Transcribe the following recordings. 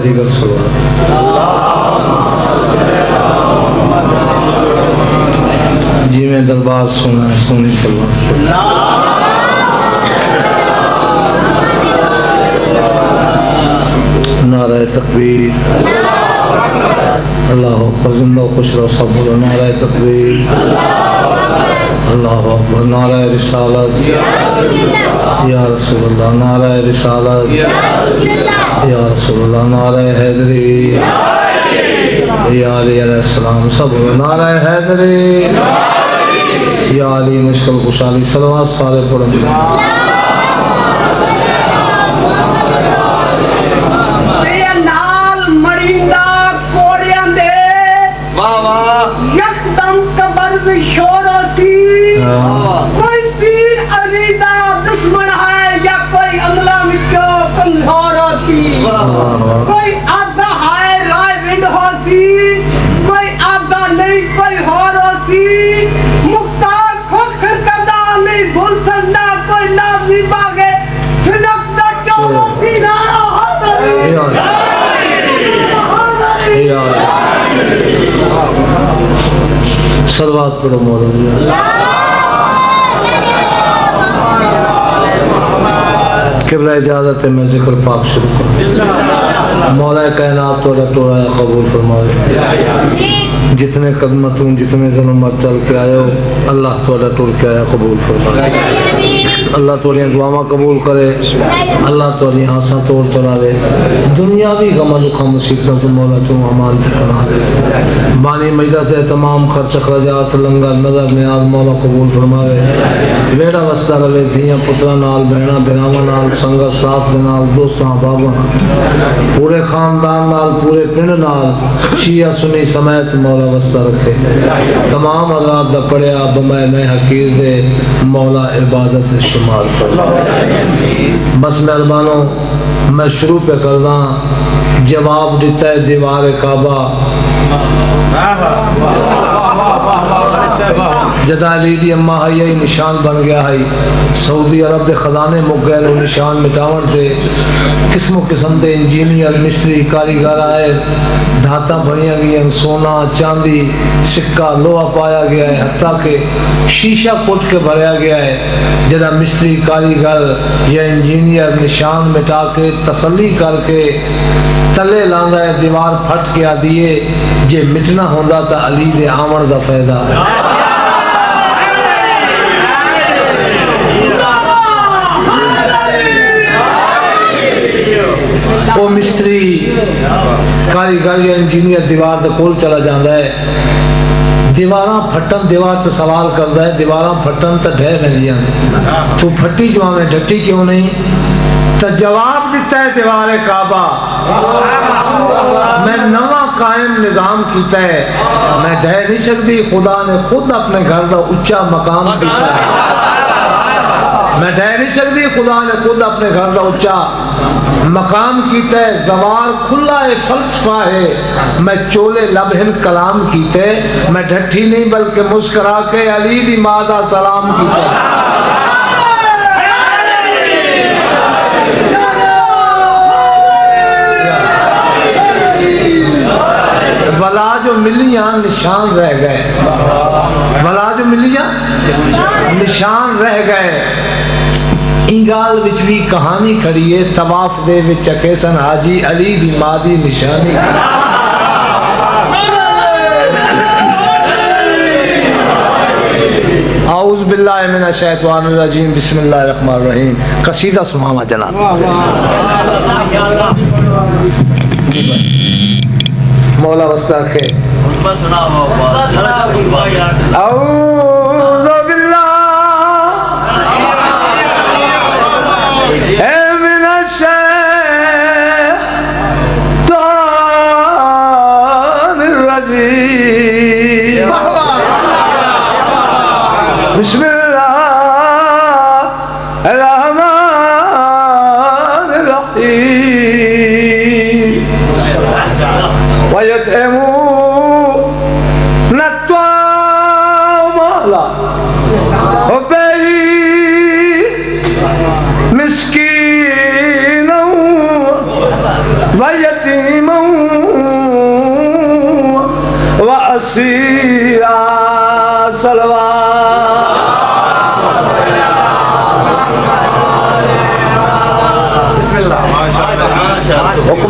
दिगर सलवात जी में दरबार सोना है सोनी सलवात नारा तकबीर अल्लाह अकबर जिंदा खुश रहो सब बोलो नारा तकबीर अल्लाह अकबर नारा रिसालत या रसूल अल्लाह नारा रिसालत या रसूल अल्लाह नारा हैदरी या अली अलैहिस्सलाम सब बोलो नारा हैदरी या अली मुश्किल खुशाली सलवात सारे पढ़ो कोई पीर अजीजा दुश्मन है या कोई अगला मिट्टो कंधार होती कोई आधा है राय विंड होती कोई आधा नहीं कोई हार होती मुख्तार खुद खरकदा नहीं भूल सकता कोई नाज़ी बागे सिदक दा चोलो की नारा सलवात पढ़ो मौलवी किबला इजाजत है मैं जिक्र पाक शुरू करूं मौला कायनात तोड़ा तोड़ा कबूल फरमाए जितने कदम तुम जितने जन्म चल के आयो अल्लाह तोड़ा टुर के आया कबूल फरमाए अल्लाह तोड़ियां दुआवा कबूल करे अल्लाह तोड़ियां आसा तोड़ चलावे दुनियावी गम जुखम मुसीबतों को मौला तुम अमान ठिकाना दे बानी मजलिस दे तमाम खर्च खर्चात लंगर नजर नियाज मौला कबूल फरमावे वेड़ा वस्ता रवे धियां पुत्रा नाल बहना बिरावा नाल संगत साथ दे नाल दोस्तां बाबा पूरे खानदान नाल पूरे पिंड नाल शिया सुनी समेत मौला वस्ता रखे तमाम हज़रात दा पढ़िया बमै में हकीर दे मौला इबादत शुमार कर बस मेहरबानो मैं शुरू पे करदा जवाब दिता है दीवार काबा जदा अली दी अम्मा है यही निशान बन गया है सऊदी अरब के खजाने मुक गए निशान मिटावन से किस्म किस्म के इंजीनियर मिस्त्री कारीगर आए धाता बनिया गई सोना चांदी सिक्का लोहा पाया गया है हत्ता के शीशा कुट के भरया गया है जदा मिस्त्री कारीगर या इंजीनियर निशान मिटा के तसल्ली करके तले लांदा है दीवार फट के आ दिए जे मिटना होंदा तो अली दे आमन का फायदा है वो मिस्त्री कारीगर या इंजीनियर दीवार के कोल चला जाता है दीवार फटन दीवार से सवाल करता है दीवार फटन तो ढह वेंदियां तू फटी क्यों में डटी क्यों नहीं तो जवाब दिता है दीवार काबा मैं नवा कायम निजाम किया है मैं ढह नहीं सकती खुदा ने खुद अपने घर का उच्चा मकाम किया है मैं ढह नहीं सकती खुदा ने खुद अपने घर का उच्चा मकाम कीते जवार खुला है फलसफा है मैं चोले लबहिन कलाम कीते मैं ढठी नहीं बल्कि मुस्कुरा के अली दी मां दा सलाम कीते भला जो मिलियां निशान रह गए भला जो मिलियां निशान रह गए इंगाल विच भी कहानी खड़ी है तवाफ दे विच चकेसन हाजी अली दी मां दी निशानी औज़ बिल्लाहि मिनश शैतानिर रजीम बिस्मिल्लाहिर रहमानिर रहीम कसीदा सुनावा जनाब मौला वस्ता के औज़ बिल्लाहि मिनश शैतानिर रजीम बिस्मिल्लाहिर रहमानिर रहीम वयतमून अत्वाम मिस्कीन वयतीम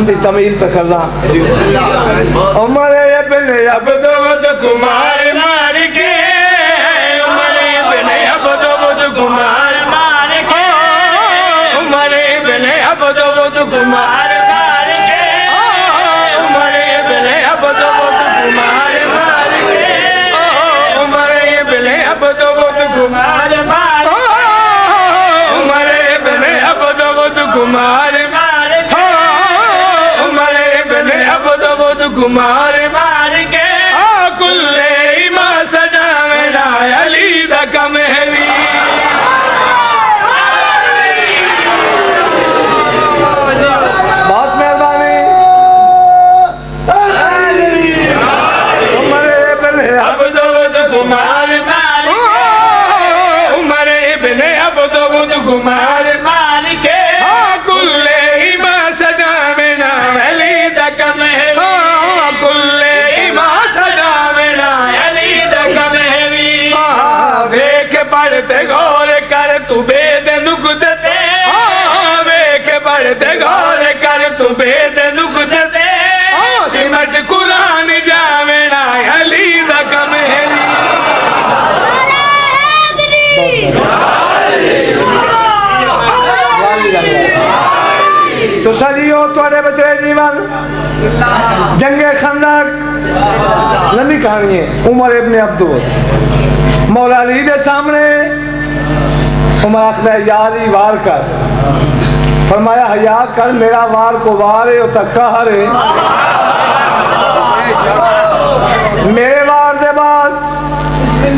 दी तमील पे कर रहा उमर इब्न अब्दुल कुमार मार के उमर इब्न अब्दुल कुमार मार के उमर इब्न अब्दुल कुमार मार के उमर इब्न अब्दुल कुमार मार के उमर इब्न अब्दुल कुमार मार उमर इब्न अब्दुल कुमार मार के उमर इब्न अब्दुल कुमार मार के कुल्ले इमा सजावना अली दा कमहवी बहुत मेहरबानी उमर इब्न अब्दुल कुमार मार उमर इब्न अब्दुल कुमार मार के कुल्ले इमा सजावना अली दा कमहवी कुल्ले इमा सजावना अली दा कमहवी वेख पढ़ते गौर कर तू बेद नुक्ते वेख पढ़ते गौर कर तू बेद नुक्ते सिमट कुरान जावना अली दा कमहवी तो सदियों थोड़े बचे जीवन जंगे खंदक लंबी कहानी है उमर इब्न अब्दुल मौला अली के सामने उमर आखदा यारी वार कर फरमाया हया कर मेरा वार को वार है तक्का हरे मेरे वार दे बाद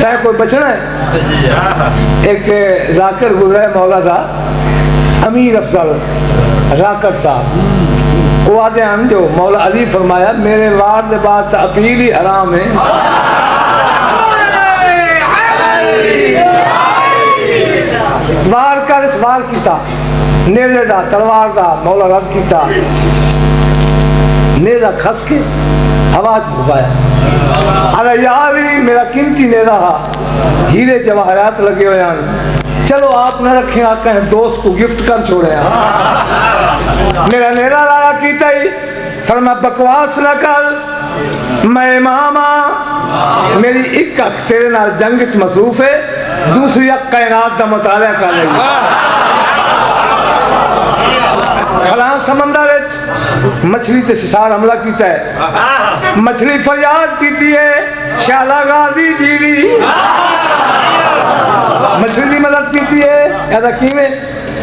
चाहे कोई बचना है एक जाकिर गुजरा है मौला था अमीर अफजल राकट साहब वो आते हम जो मौला अली फरमाया मेरे वार के बाद अपील ही हराम है वार कर इस वार किया नेज़े दा तलवार दा मौला रद किया नेज़ा खस के हवा भुगाया अरे यार मेरा कीमती नेज़ा हा हीरे जवाहरात लगे हुए हैं चलो आप न रखें आपका दोस्त को गिफ्ट कर छोड़े मेरा नेरा लाया कीता ही फरमा बकवास न कर मैं इमामा मेरी एक अख तेरे नाल जंग च मसरूफ है दूसरी अख कायनात दा मुताला कर रही फलां समंदर मछली ते सिसार हमला कीता है मछली फरियाद कीती है शाला गाजी जीवी मछली की मदद की है ऐसा किवें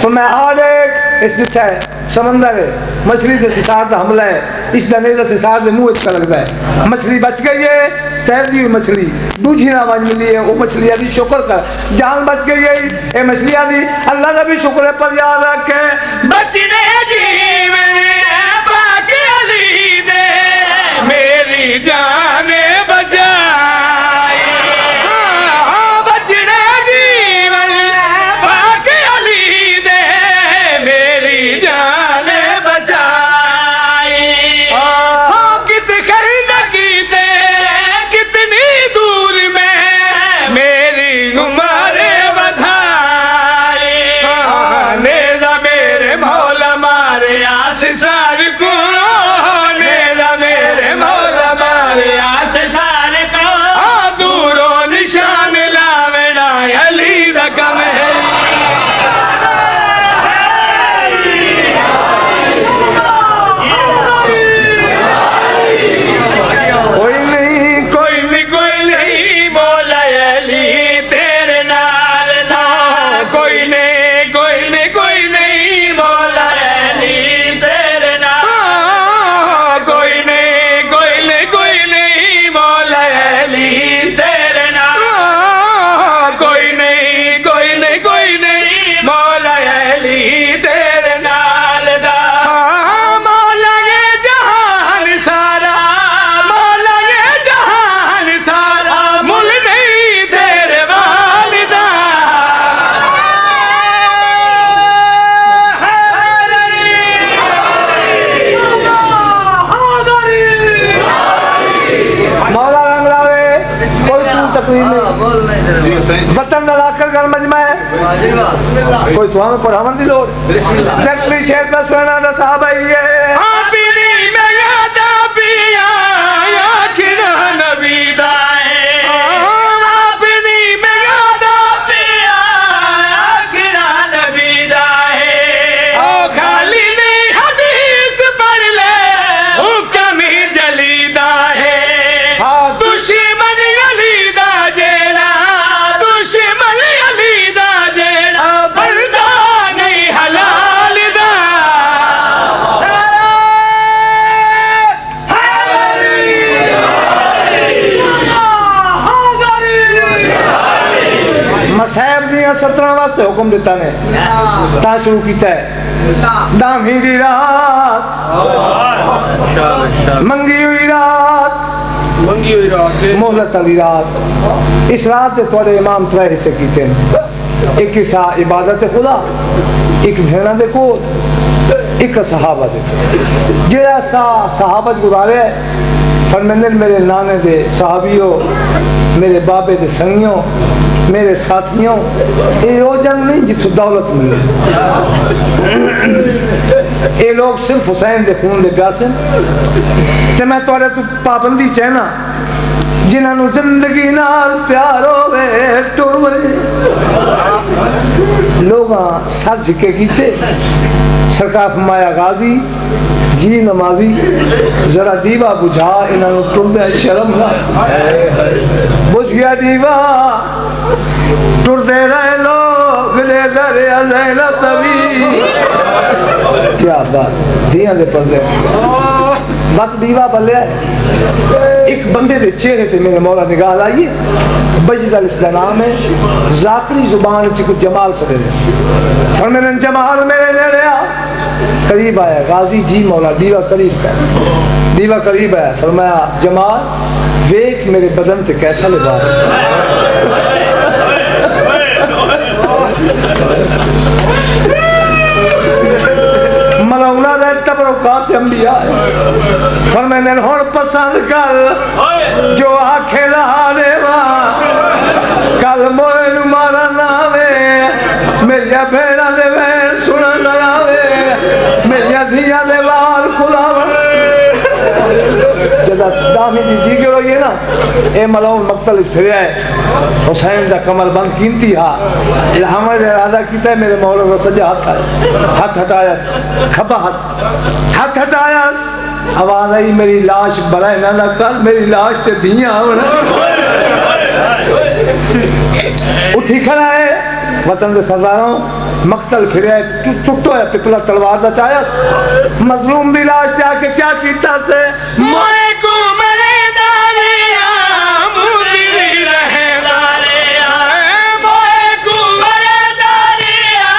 तो मैं आ देख इस दिखा है समंदर है मछली से सिसार का हमला है इस नेज़ा सिसार के मुंह का लगता है मछली बच गई है तैरती हुई मछली दूजी आवाज मिली है वो मछली आदि शुक्र कर जान बच गई है ये मछली आदि अल्लाह का भी शुक्र है पर याद रखे बचने जीवन बाकी अली दे मेरी जान बचाई बचने जीवन बाकी अली दे मेरी जान बचाई कित खरीद कीते कितनी दूर में मेरी उम्र बधाई नेज़ा मेरे मौला मारे आस सार को नेज़ा मेरे मौला मारे आस सार को दूरों निशान लावेना अली दा कम है कोई नहीं मौला अली तेरे नाल ना कोई नहीं मौला अली तेरे नाल कोई नहीं मौला अली तेरे नाल कोई नहीं मौला अली तेरे नाल दा मौला ये जहान सारा मौला ये जहान सारा मुल नहीं तेरे वालिदा मौला रंग लावे कोई तू तकलीफ नहीं वतन लगा कर घर मजमा है कोई तुम पर हमन दी लोड़ चकली शेर का सुना ना साहब है वास्ते हुक्म देता ने ता शुरू किया है दामी दी रात मंगी हुई रात मोहलत वाली रात। इस रात के थोड़े इमाम 3 हिस्से किए। एक हिस्सा इबादत खुदा, एक भेड़ा दे कोल, एक सहाबा दे। जेड़ा सहाबा गुजारे फरमांदे मेरे नाने दे सहाबियों, मेरे बाबे दे संगियों, मेरे साथियों, ये वो जंग नहीं जिथों दौलत मिले। ये लोग सिर्फ हुसैन दे खून दे प्यासे। ते मैं थोड़े तू पाबंदी चाहना जिन्होंने जिंदगी नाल प्यार होवे टुर वजे लोग सर झिके कीते। सरकार फरमाया गाजी जी नमाजी जरा दीवा बुझा इन्होंने टुरदे शर्म ना बुझ गया दीवा टुरदे रहे लोग ले दरे अज़ैला तवी। क्या बात दिया दे पर्दे बस दीवा बल्ले। एक बंदे दे चेहरे पे मेरे मौला निगाह लाइए। बजदल इसका नाम है। ज़ाकरी जुबान च कुछ जमाल सदे फरमाने जमाल मेरे नेड़े आ करीब आया। गाजी जी मौला दीवा करीब है, दीवा करीब है। फरमाया जमाल वेख मेरे बदन से कैसा लिबास। मलौना दे तबरुकात अंबिया फरमाने हुण पसंद कर जो आखे ला देवा कल मोए नू मारा ना वे मेरिया भेड़ा दे वैन सुनन ना आवे मेरिया धिया दे वाल खुलावन। जदा दामी दी जिगर होई है ना ए मलौन मक्तल फिरया है। हुसैन दा कमर बंद कीमती हा इल्हाम दे इरादा कीता मेरे मौला दा सजा हाथ हटाया खब्बा हाथ हटाया। आवाज आई मेरी लाश बराए ना कर मेरी लाश ते धियां आवन। उठी खड़ा है वतन दे सरदारों मक्तल फिरे टुटो है पिपला तलवार दा चाया मजलूम दी लाश ते आके क्या कीता से मोए को मरे दारिया मुदी रहे दारिया मोए को मरे दारिया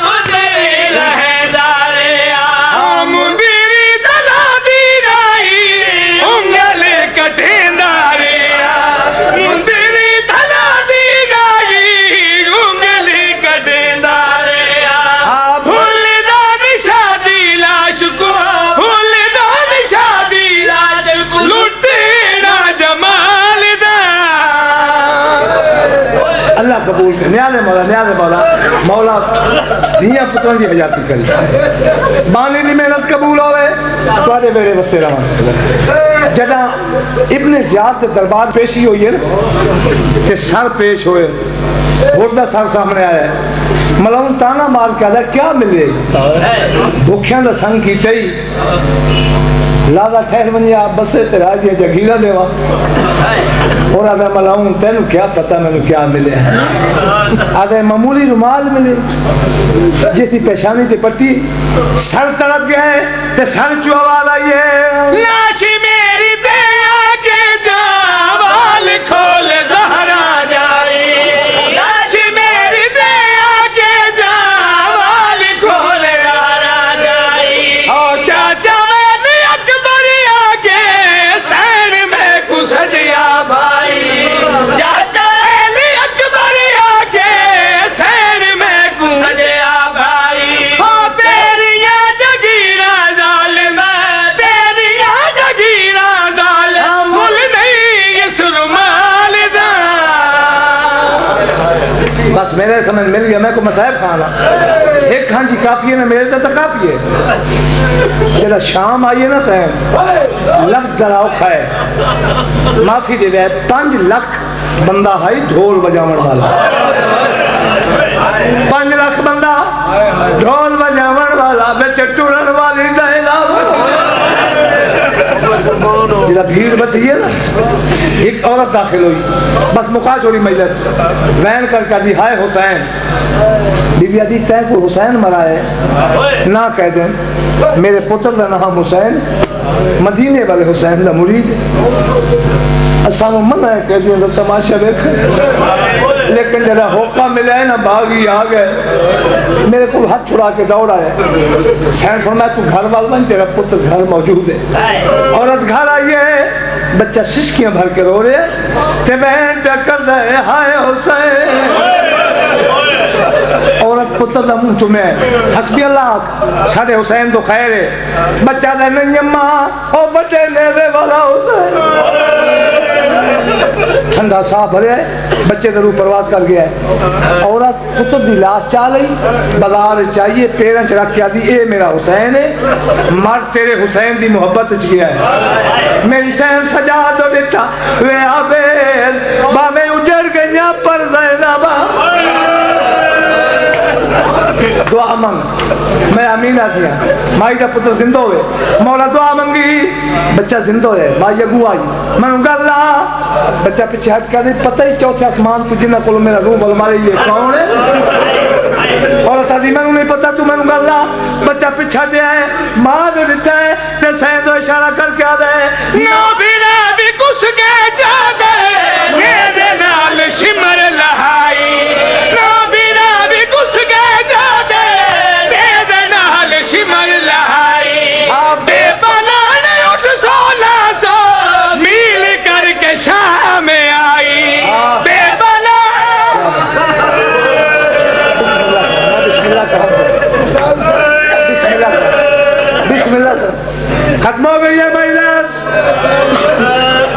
मुदी रहे दारिया मुदी दला दी राई उंगल कटे दारिया मुदी दला दी राई उंगल कटे दारिया भूल दा शादी लाश को भूल दा शादी लाश को लुटेरा जमाल दा। अल्लाह कबूल करे न्याले मौला मौला धियां पुत्रां दी हजाती करी बानी दी मेहनत कबूल होवे तुहाडे बेड़े वस्ते रवां। जदा इब्ने ज़ियाद दे दरबार पेशी हुई है ते सर पेश होए घोड़ा सर सामने आया मलौन ताना मार के आदा क्या मिले भुखियां दा संग कीते ही लादा ठहर बनिया बसे ते राजिया जगीरा देवा और आदा मलौन तेन क्या पता मैंने क्या मिले आदे मामूली रुमाल मिले जिसकी पेशानी ते पट्टी सर तड़प गया है ते सर चो आवाज आई है लाश मेरी दे आके जा वाल खोल जहरा जाए लाश मेरी दे आके जा वाल खोल जहरा जाए ओ चाचा मेरे अकबर आके सैन में कुसदिया भाई चाचा मेरे अकबर आके सैन में कुसदिया भाई ओ तेरिया जगीरा जालिम तेरिया जगीरा जालिम भूल नहीं इस रुमाल दा। बस मेरे समझ मिल गया मैं को मसाहब खाना एक खांजी काफी है ना मेरे तो काफी है। जरा शाम आई है ना सहन लफ्ज जरा औखा है माफी दे 5 लाख बंदा है ढोल बजावन वाला 5 लाख बंदा ढोल बजावन वाला बिच टुरन वाली जहला जरा भीड़ बधी है ना एक औरत दाखिल हुई, बस मुका छोड़ी मजलिस, वैन कर दी हाय हुसैन। बीबी आदि तय को हुसैन मरा है ना कह दें, मेरे पुत्र का नाम हुसैन, मदीने वाले हुसैन का मुरीद, असा मना है कह दिया तो तमाशा देख, लेकिन जरा होका मिला है ना भागी आ गए, मेरे को हाथ छुड़ा के दौड़ा है। सैन फरमाया तू घर वाल बन, तेरा पुत्र घर मौजूद है। औरत घर आई है, बच्चा सिसकियां भर के रो रहे ते बहन टक्कर दे हाय हुसैन। औरत पुत्र का मुंह चुमे, हस्बी अल्लाह साढ़े हुसैन तो खैर है, बच्चा दे नहीं अम्मा ओ बड़े नेदे वाला हुसैन। ठंडा साफ भरे बच्चे के रूप प्रवास कर गया है। औरत पुत्र की लाश चाह ली, बाजार चाहिए पेरें च रख के आदि ए मेरा हुसैन है, मर तेरे हुसैन की मुहब्बत च गया है। मेरी सैन सजा दो बेटा वे आबेद बामे उजड़ गई पर ज़ैनबा। दुआ मंग मैं अमीना दिया माई का पुत्र जिंदा हुए, मौला दुआ मंगी बच्चा जिंदा है, माई अगू आई मैं गल्ला बच्चा पीछे हट कर पता ही चौथे आसमान तू जिन्ना को मेरा रूह बोल मारे ये कौन है। और सादी मैं नहीं पता तू मैं गल्ला बच्चा पीछे हटे है, मां दे विच है ते सैन दो इशारा करके आ दे ना बिना भी कुछ के जा दे मेरे नाल शिमर लहाई, ना बिना भी कुछ के जा दे मेरे नाल शिमर लहाई। आप दे बनाने उठ 1600 मील करके शाम में आई बेबला। बिस्मिल्लाह खत्म हो गई है महिलास।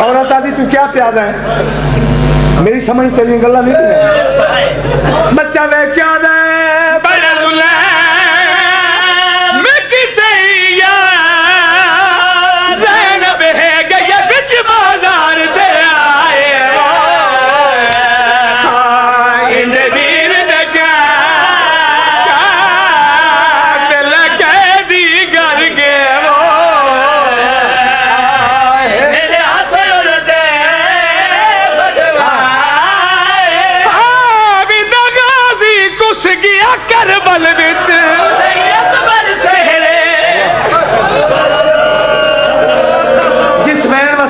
औरत आदि तू क्या प्यादा है, मेरी समझ चली गला नहीं है। बच्चा वे क्या दे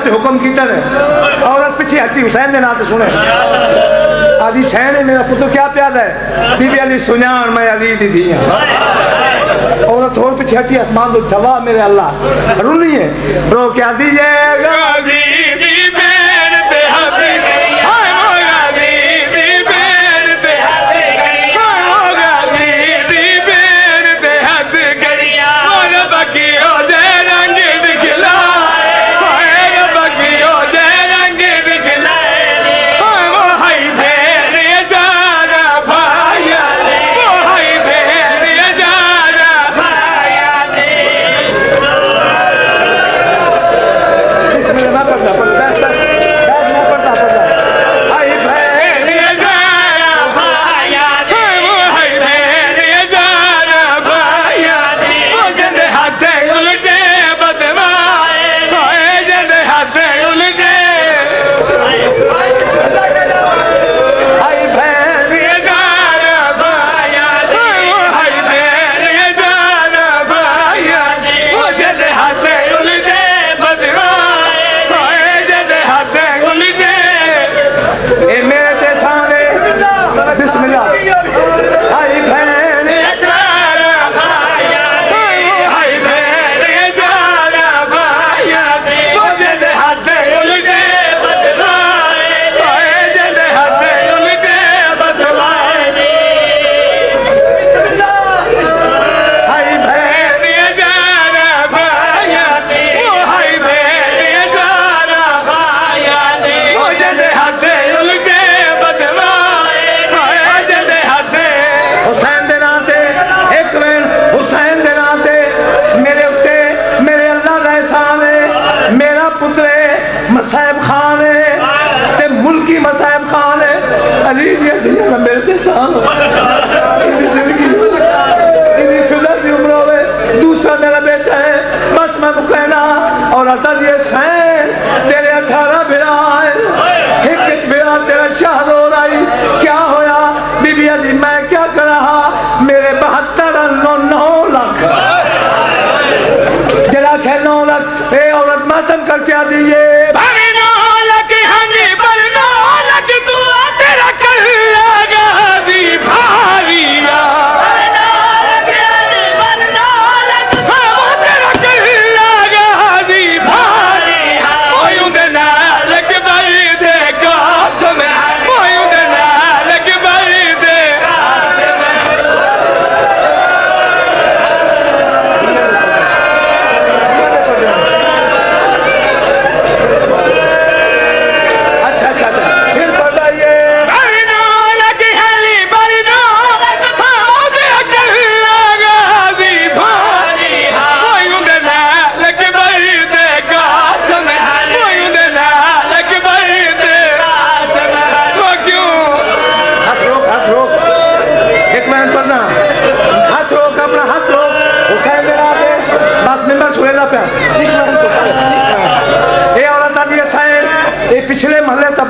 हुक्म किया औरत पीछे हटी हुसैन के नाम से सुने आदि सैन है मेरा पुत्र क्या प्यादा है, बीबी अली सुजान मैं अली दी थी। औरत और पीछे हटी आसमान तो ठवा मेरे अल्लाह रुनी है रो क्या दीजिएगा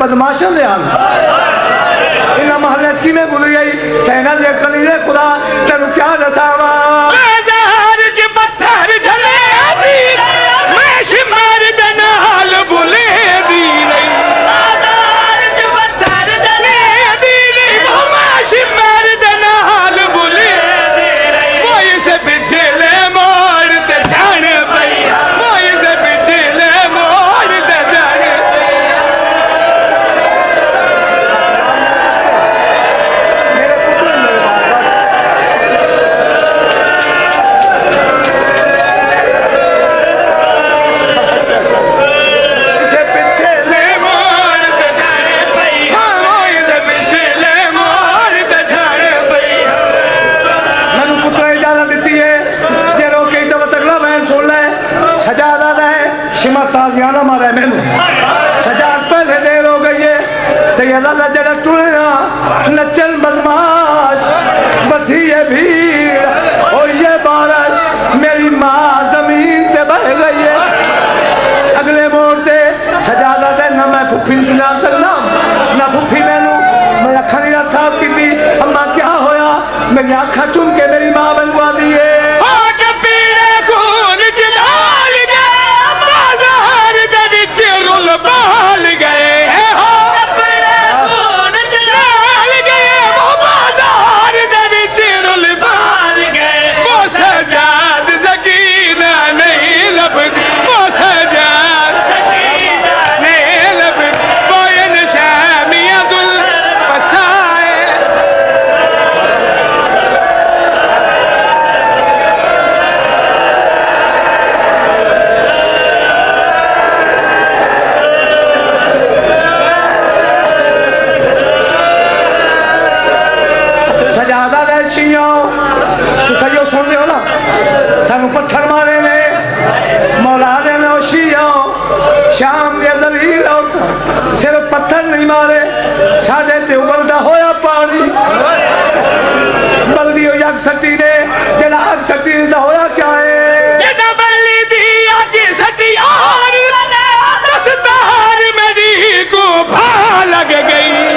बदमाशा दे हाल इन महल्ले की में गुजरी आई सैना दे कनी दे खुदा तेन क्या दसावा ताजियाना मारे मैनू सजाद पहले देर हो गई है सैयदा जरा टुरिया नचन बदमाश बधी है भीड़ और ये बारिश मेरी माँ जमीन से बह गई है अगले मोड़ से सजादा दे ना मैं फुफी नहीं सुना सकना ना फुफी मैनू मैं अखा नहीं साफ की थी अम्मा क्या होया मेरी अखा चुन के मेरी माँ बनवा दी है बाल गए जलाल गए वो बाजार दे विच रुल बाल गए वो सजाद सकीना नहीं लब वो सजाद सकीना नहीं लब वो इन शामिया जुल बसाए सजादा लैशियों तुम सुन रहे हो ना सानू पत्थर मारे ने मौला दे नौशियों शाम दे दलील सिर्फ पत्थर नहीं मारे साढ़े ते उबलदा होया पानी बल्दी हो अग सट्टी ने जेड़ा अग सट्टी ने तो होया क्या है बल्ली दी अग सटी और दस्तार मेरी को भा लग गई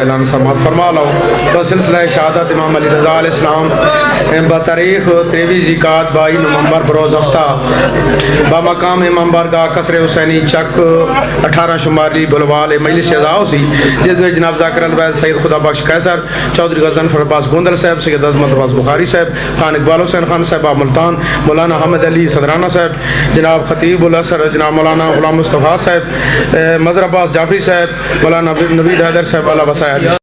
ऐलान समात फरमा लो तो सिलसिला शहादत इमाम अली रज़ा अलैहिस्सलाम बतारीख 23 ज़िकात 22 नवंबर बरोज़ हफ्ता बामकाम इमाम बारगाह कसरे हुसैनी चक 18 शुमारी बुलवाल मजलिस अज़ा सी जिस में जनाब ज़ाकिर अल-वैद सैयद खुदा बख्श कैसर चौधरी गज़नफ़र अब्बास गोंदल साहब सैयद अज़मत अब्बास बुखारी साहब खान इकबाल हुसैन खान साहब मुल्तान मौलाना अहमद अली सदराना साहब जनाब खतीब उल असर जनाब मौलाना गुलाम मुस्तफ़ा साहब मज़र अब्बास जाफ़री साहब मौलाना नवीद हैदर साहब अला वसाया